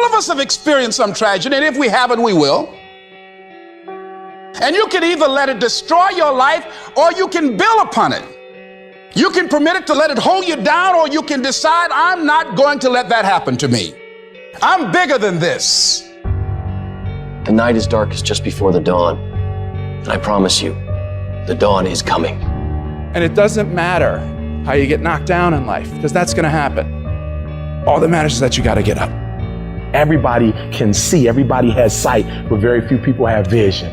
All of us have experienced some tragedy, and if we haven't, we will. And you can either let it destroy your life or you can build upon it. You can permit it to let it hold you down, or you can decide, I'm not going to let that happen to me. I'm bigger than this. The night is darkest just before the dawn. And I promise you, the dawn is coming. And it doesn't matter how you get knocked down in life, because that's going to happen. All that matters is that you got to get up. Everybody can see, everybody has sight, but very few people have vision.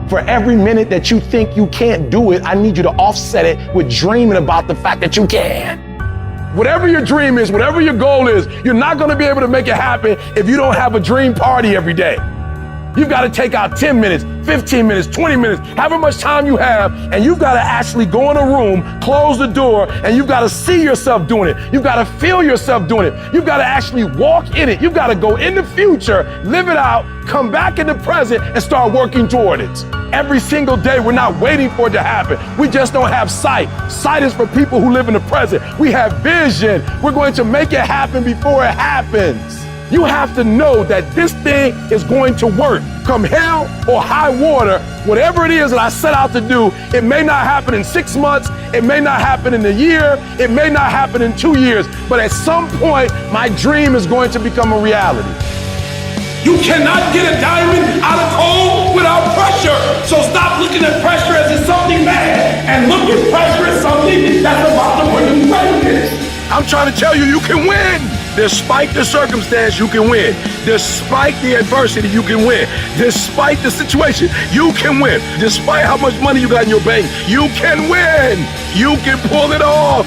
For every minute that you think you can't do it, I need you to offset it with dreaming about the fact that you can. Whatever your dream is, whatever your goal is, you're not going to be able to make it happen if you don't have a dream party every day. You've got to take out 10 minutes, 15 minutes, 20 minutes, however much time you have, and you've got to actually go in a room, close the door, and you've got to see yourself doing it. You've got to feel yourself doing it. You've got to actually walk in it. You've got to go in the future, live it out, come back in the present, and start working toward it. Every single day, we're not waiting for it to happen. We just don't have sight. Sight is for people who live in the present. We have vision. We're going to make it happen before it happens. You have to know that this thing is going to work. Come hell or high water, whatever it is that I set out to do, it may not happen in 6 months, it may not happen in a year, it may not happen in 2 years, but at some point, my dream is going to become a reality. You cannot get a diamond out of coal without pressure. So stop looking at pressure as it's something bad and look at pressure as something that's about to bring you greatness. I'm trying to tell you, you can win. Despite the circumstance, you can win. Despite the adversity, you can win. Despite the situation, you can win. Despite how much money you got in your bank, you can win. You can pull it off.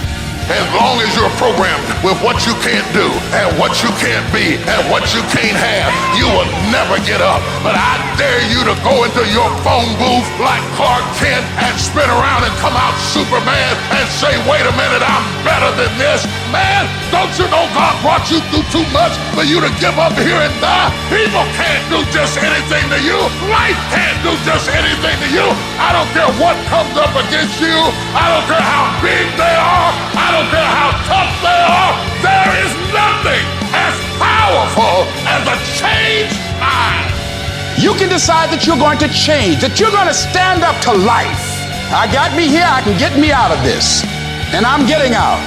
As long as you're programmed with what you can't do and what you can't be and what you can't have, you will never get up. But I dare you to go into your phone booth like Clark Kent and spin around and come out Superman and say, wait a minute, I'm better than this. Man, don't you know God brought you through too much for you to give up here and die? People can't do just anything to you. Life can't do just anything to you. I don't care what comes up against you. I don't care how big they are. I don't care how tough they are. There is nothing as powerful as a changed mind. You can decide that you're going to change, that you're going to stand up to life. I got me here, I can get me out of this. And I'm getting out.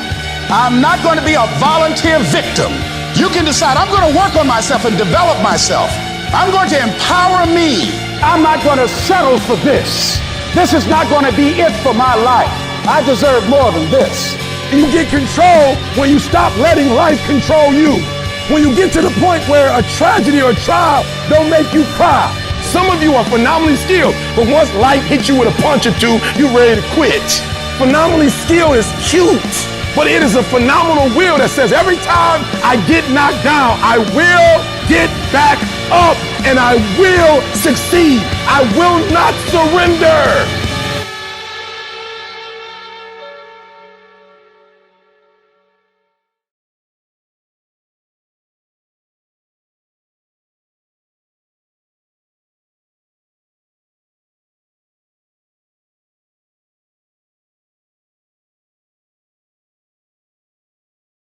I'm not going to be a volunteer victim. You can decide, I'm going to work on myself and develop myself. I'm going to empower me. I'm not going to settle for this. This is not going to be it for my life. I deserve more than this. You get control when you stop letting life control you. When you get to the point where a tragedy or a trial don't make you cry. Some of you are phenomenally skilled, but once life hits you with a punch or two, you're ready to quit. Phenomenally skilled is cute, but it is a phenomenal will that says every time I get knocked down, I will get back up and I will succeed. I will not surrender.